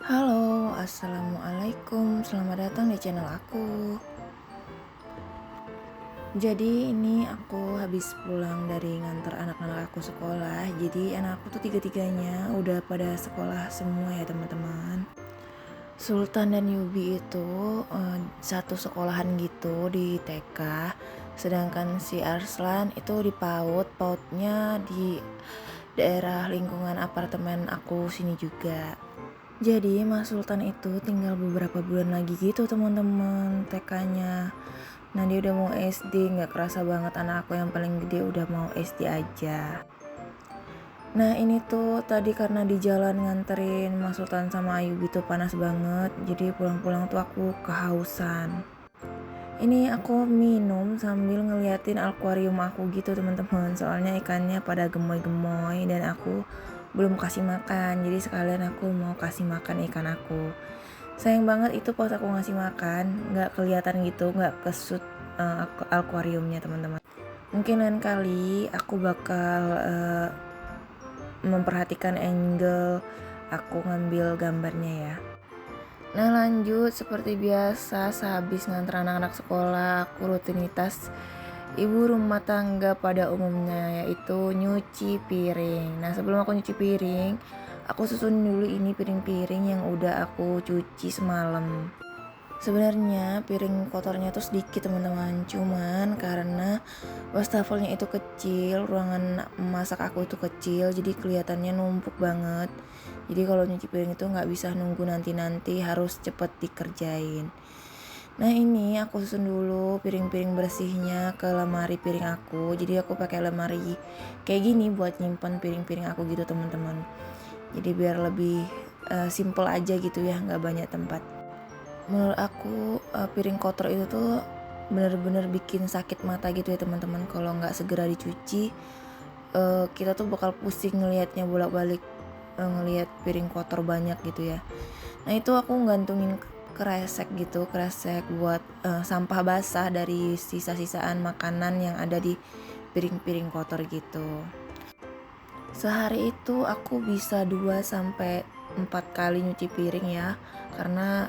Halo, assalamualaikum. Selamat datang di channel aku. Jadi ini aku habis pulang dari nganter anak-anak aku sekolah. Jadi anak aku tuh tiga-tiganya udah pada sekolah semua ya teman-teman. Sultan dan Yubi itu satu sekolahan gitu di TK. Sedangkan si Arslan itu di PAUD. PAUDnya di daerah lingkungan apartemen aku sini juga. Jadi Mas Sultan itu tinggal beberapa bulan lagi gitu teman-teman TK-nya. Nah dia udah mau SD, gak kerasa banget anak aku yang paling gede udah mau SD aja. Nah ini tuh tadi karena di jalan nganterin Mas Sultan sama Ayub itu panas banget. Jadi pulang-pulang tuh aku kehausan. Ini aku minum sambil ngeliatin akuarium aku gitu teman-teman. Soalnya ikannya pada gemoy-gemoy dan aku belum kasih makan, jadi sekalian aku mau kasih makan ikan aku. Sayang banget itu pas aku ngasih makan nggak kelihatan gitu, nggak kesut akuariumnya teman-teman. Mungkin lain kali aku bakal memperhatikan angle aku ngambil gambarnya ya. Nah lanjut, seperti biasa sehabis nganter anak-anak sekolah, aku rutinitas ibu rumah tangga pada umumnya, yaitu nyuci piring. Nah sebelum aku nyuci piring, aku susun dulu ini piring-piring yang udah aku cuci semalam. Sebenarnya piring kotornya tuh sedikit teman-teman, cuman karena wastafelnya itu kecil, ruangan masak aku itu kecil, jadi kelihatannya numpuk banget. Jadi kalau nyuci piring itu nggak bisa nunggu nanti-nanti, harus cepet dikerjain. Nah ini aku susun dulu piring-piring bersihnya ke lemari piring aku. Jadi aku pakai lemari kayak gini buat nyimpen piring-piring aku gitu teman-teman. Jadi biar lebih simple aja gitu ya, nggak banyak tempat. Menurut aku piring kotor itu tuh bener-bener bikin sakit mata gitu ya teman-teman. Kalau nggak segera dicuci, kita tuh bakal pusing ngelihatnya bolak-balik, ngelihat piring kotor banyak gitu ya. Nah itu aku gantungin kresek gitu, kresek buat sampah basah dari sisa-sisaan makanan yang ada di piring-piring kotor gitu. Sehari itu aku bisa 2-4 kali nyuci piring ya, karena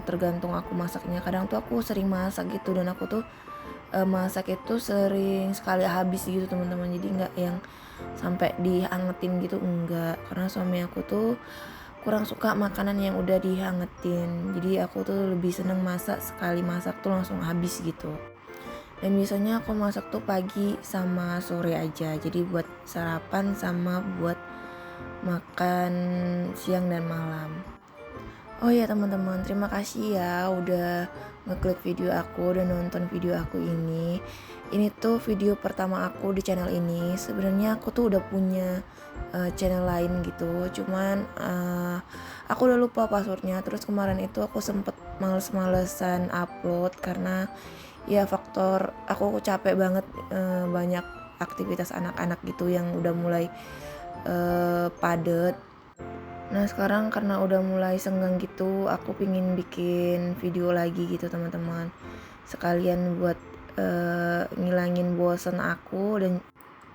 tergantung aku masaknya. Kadang tuh aku sering masak gitu, dan aku tuh masak itu sering sekali habis gitu teman-teman. Jadi nggak yang sampai dihangetin gitu, enggak, karena suami aku tuh kurang suka makanan yang udah dihangetin. Jadi aku tuh lebih seneng masak, sekali masak tuh langsung habis gitu. Dan biasanya aku masak tuh pagi sama sore aja, jadi buat sarapan sama buat makan siang dan malam. Oh ya teman-teman, terima kasih ya udah ngeklik video aku dan nonton video aku ini. Ini tuh video pertama aku di channel ini. Sebenarnya aku tuh udah punya channel lain gitu, cuman aku udah lupa passwordnya. Terus kemarin itu aku sempet males-malesan upload karena ya faktor aku capek banget, banyak aktivitas anak-anak gitu yang udah mulai padet. Nah sekarang karena udah mulai senggang gitu, aku pingin bikin video lagi gitu teman-teman. Sekalian buat ngilangin bosan aku dan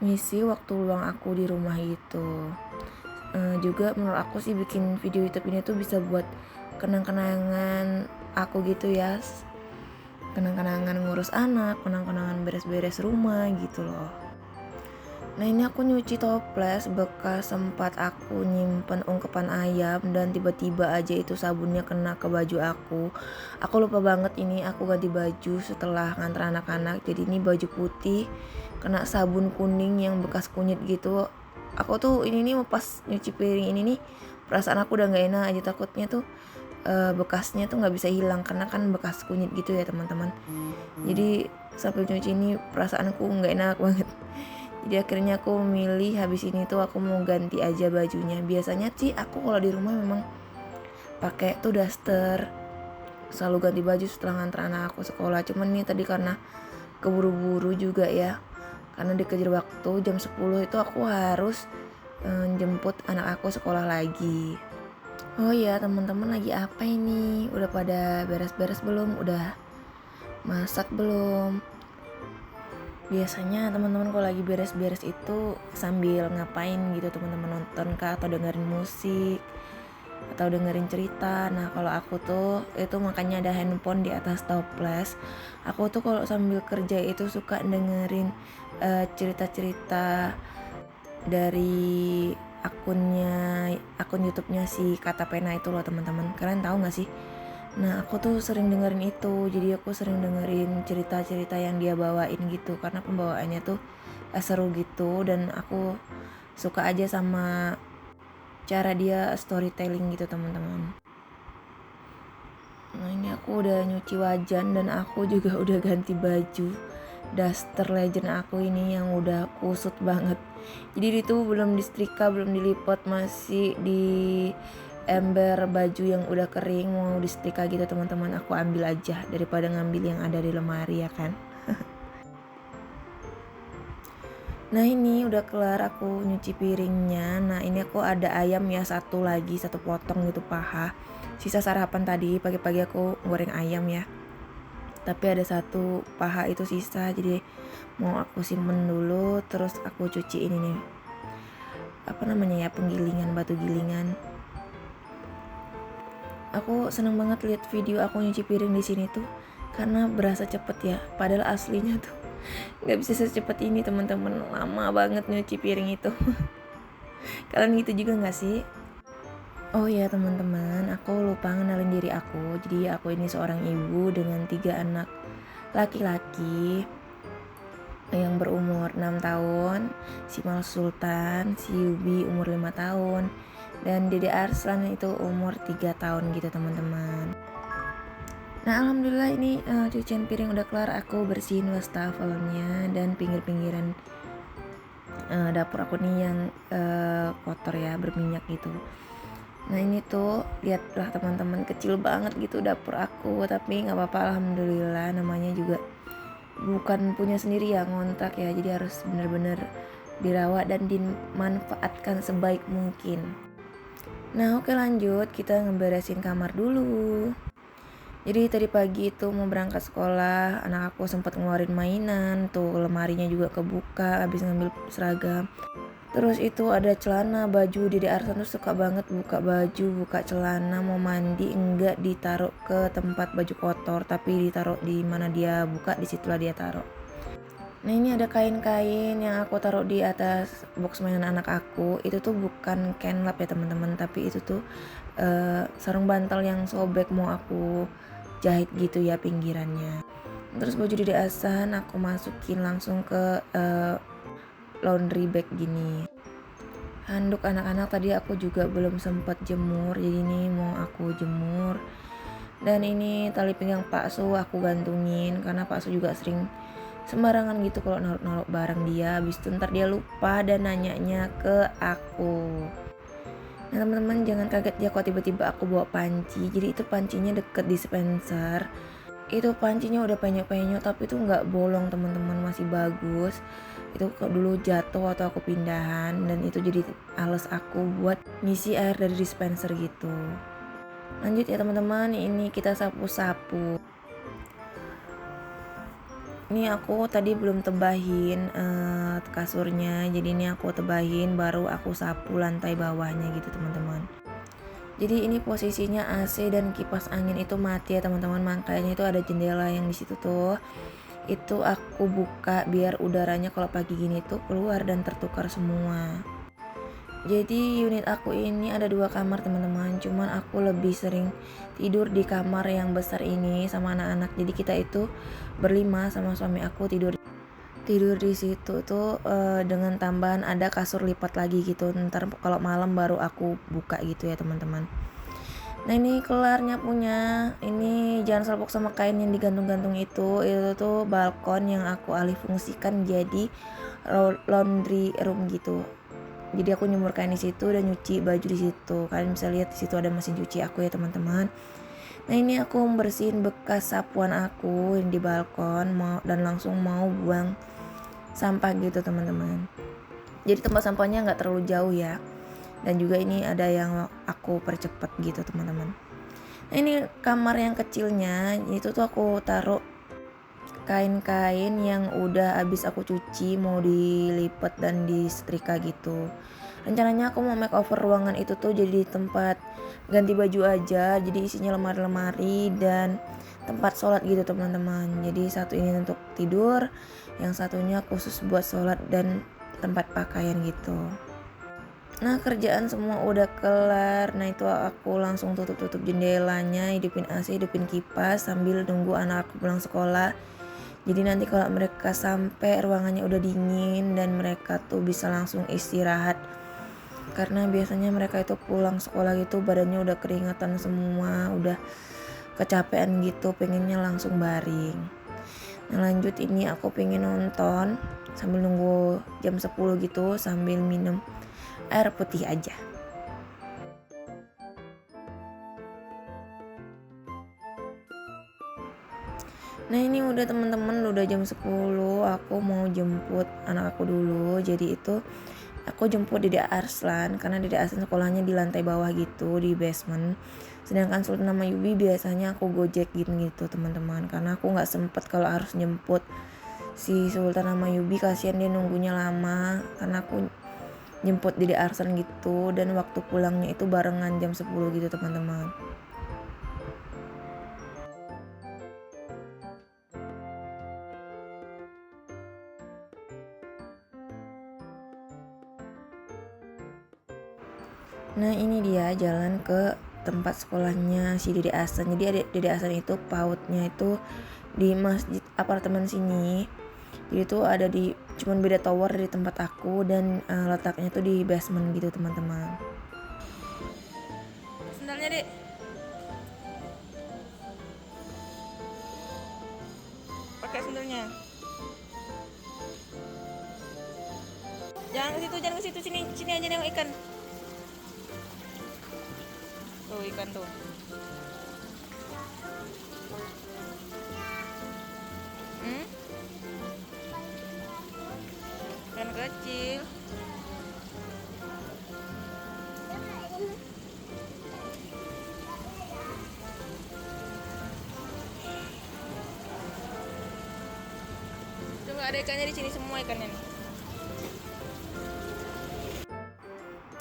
ngisi waktu luang aku di rumah itu. Juga menurut aku sih bikin video YouTube ini tuh bisa buat kenang-kenangan aku gitu ya. Kenang-kenangan ngurus anak, kenang-kenangan beres-beres rumah gitu loh. Nah ini aku nyuci toples bekas sempat aku nyimpen ungkepan ayam, dan tiba-tiba aja itu sabunnya kena ke baju aku. Aku lupa banget ini aku ganti baju setelah nganter anak-anak. Jadi ini baju putih kena sabun kuning yang bekas kunyit gitu. Aku tuh ini nih pas nyuci piring ini nih, perasaan aku udah gak enak aja, takutnya tuh bekasnya tuh nggak bisa hilang karena kan bekas kunyit gitu ya teman-teman. Jadi sampai nyuci ini perasaanku nggak enak banget. Jadi akhirnya aku memilih habis ini tuh aku mau ganti aja bajunya. Biasanya sih aku kalau di rumah memang pakai tuh daster, selalu ganti baju setelah nganter anak aku sekolah. Cuman nih tadi karena keburu-buru juga ya, karena dikejar waktu jam 10 itu aku harus jemput anak aku sekolah lagi. Oh iya teman-teman, lagi apa ini? Udah pada beres-beres belum? Udah masak belum? Biasanya teman-teman kalau lagi beres-beres itu sambil ngapain gitu teman-teman, nonton kah atau dengerin musik? atau dengerin cerita. Nah kalau aku tuh itu makanya ada handphone di atas toples. Aku tuh kalau sambil kerja itu suka dengerin cerita-cerita dari akun YouTube-nya si Kata Pena itu loh teman-teman. Kalian tahu nggak sih? Nah aku tuh sering dengerin itu, jadi aku sering dengerin cerita-cerita yang dia bawain gitu, karena pembawaannya tuh seru gitu, dan aku suka aja sama cara dia storytelling gitu teman-teman. Nah ini aku udah nyuci wajan dan aku juga udah ganti baju Duster Legend aku ini yang udah kusut banget. Jadi itu belum disetrika, belum dilipat, masih di ember baju yang udah kering mau disetrika gitu teman-teman. Aku ambil aja daripada ngambil yang ada di lemari ya kan. Nah ini udah kelar aku nyuci piringnya. Nah ini aku ada ayam ya, satu potong gitu paha. Sisa sarapan tadi pagi-pagi aku goreng ayam ya. Tapi ada satu paha itu sisa, jadi mau aku simpen dulu. Terus aku cuci ini nih, apa namanya ya, penggilingan, batu gilingan. Aku seneng banget lihat video aku nyuci piring di sini tuh, karena berasa cepet ya. Padahal aslinya tuh nggak bisa secepat ini teman-teman, lama banget nyuci piring itu. Kalian gitu juga nggak sih? Oh ya teman-teman, aku lupa ngenalin diri aku. Jadi aku ini seorang ibu dengan 3 anak laki-laki yang berumur 6 tahun, si Mal Sultan, si Yubi umur 5 tahun, dan Dede Arslan itu umur 3 tahun gitu teman-teman. Nah alhamdulillah ini cucian piring udah kelar, aku bersihin wastafelnya dan pinggir-pinggiran dapur aku nih yang kotor ya, berminyak gitu. Nah ini tuh lihatlah teman-teman, kecil banget gitu dapur aku, tapi nggak apa-apa alhamdulillah, namanya juga bukan punya sendiri ya, ngontrak ya, jadi harus bener-bener dirawat dan dimanfaatkan sebaik mungkin. Nah oke lanjut, kita ngeberesin kamar dulu. Jadi tadi pagi itu mau berangkat sekolah, anak aku sempat ngeluarin mainan, tuh lemarinya juga kebuka habis ngambil seragam. Terus itu ada celana, baju. Dede Arsan tuh suka banget buka baju, buka celana, mau mandi enggak ditaruh ke tempat baju kotor, tapi ditaruh di mana dia buka, disitulah dia taruh. Nah ini ada kain-kain yang aku taruh di atas box mainan anak aku. Itu tuh bukan kenlap ya teman-teman, tapi itu tuh sarung bantal yang sobek, mau aku jahit gitu ya pinggirannya. Terus baju Dede Arsan aku masukin langsung ke laundry bag gini. Handuk anak-anak tadi aku juga belum sempat jemur, jadi ini mau aku jemur. Dan ini tali pinggang Pak Su aku gantungin, karena Pak Su juga sering sembarangan gitu kalau naruh-naruh barang dia, habis itu ntar dia lupa dan nanyanya ke aku. Nah teman-teman jangan kaget ya kalau tiba-tiba aku bawa panci. Jadi itu pancinya deket dispenser. Itu pancinya udah penyok-penyok, tapi itu nggak bolong teman-teman, masih bagus. Itu dulu jatuh waktu aku pindahan, dan itu jadi alas aku buat ngisi air dari dispenser gitu. Lanjut ya teman-teman, ini kita sapu-sapu. Ini aku tadi belum tebahin kasurnya, jadi ini aku tebahin baru aku sapu lantai bawahnya gitu teman-teman. Jadi ini posisinya AC dan kipas angin itu mati ya teman-teman, makanya itu ada jendela yang di situ tuh. Itu aku buka biar udaranya kalau pagi gini tuh keluar dan tertukar semua. Jadi unit aku ini ada 2 kamar teman-teman, cuman aku lebih sering tidur di kamar yang besar ini sama anak-anak. Jadi kita itu berlima sama suami aku tidur di situ tuh dengan tambahan ada kasur lipat lagi gitu. Ntar kalau malam baru aku buka gitu ya teman-teman. Nah ini kelar nyapunya. Ini jangan salpok sama kain yang digantung-gantung itu tuh balkon yang aku alih fungsikan jadi laundry room gitu. Jadi aku nyemur kain di situ dan nyuci baju di situ. Kalian bisa lihat di situ ada mesin cuci aku ya teman-teman. Nah ini aku membersihin bekas sapuan aku yang di balkon dan langsung mau buang sampah gitu teman-teman. Jadi tempat sampahnya nggak terlalu jauh ya. Dan juga ini ada yang aku percepat gitu teman-teman. Nah ini kamar yang kecilnya, itu tuh aku taruh kain-kain yang udah habis aku cuci mau dilipat dan disetrika gitu. Rencananya aku mau makeover ruangan itu tuh jadi tempat ganti baju aja, jadi isinya lemari-lemari dan tempat sholat gitu teman-teman. Jadi satu ini untuk tidur, yang satunya khusus buat sholat dan tempat pakaian gitu. Nah kerjaan semua udah kelar. Nah itu aku langsung tutup jendelanya, hidupin AC, hidupin kipas sambil nunggu anak aku pulang sekolah. Jadi nanti kalau mereka sampai ruangannya udah dingin dan mereka tuh bisa langsung istirahat. Karena biasanya mereka itu pulang sekolah gitu badannya udah keringatan semua, udah kecapean gitu, pengennya langsung baring. Nah lanjut ini aku pengen nonton sambil nunggu jam 10 gitu sambil minum air putih aja. Nah ini udah teman-teman, udah jam 10, aku mau jemput anak aku dulu. Jadi itu aku jemput Dede Arslan karena Dede Arslan sekolahnya di lantai bawah gitu, di basement. Sedangkan Sultan sama Yubi biasanya aku gojek gitu teman-teman, karena aku nggak sempet kalau harus jemput si Sultan sama Yubi, kasihan dia nunggunya lama karena aku jemput Dede Arslan gitu, dan waktu pulangnya itu barengan jam 10 gitu teman-teman. Nah ini dia jalan ke tempat sekolahnya si Dede Arslan. Jadi Dede Arslan itu PAUD-nya itu di masjid apartemen sini. Jadi itu ada di cuman beda tower dari tempat aku, dan letaknya tuh di basement gitu teman-teman. Sendalnya Dek. Pakai sendalnya. Jangan ke situ, sini aja nengok ikan. Tuh ikan tuh. Ikan kecil. Coba ada ikannya di sini semua ikannya nih.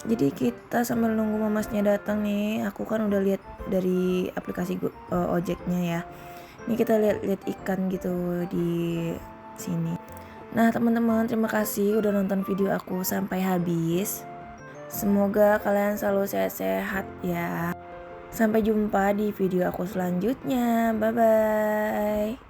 Jadi kita sambil nunggu mamasnya datang nih, aku kan udah lihat dari aplikasi ojeknya ya. Ini kita lihat ikan gitu di sini. Nah teman-teman, terima kasih udah nonton video aku sampai habis. Semoga kalian selalu sehat-sehat ya. Sampai jumpa di video aku selanjutnya. Bye bye.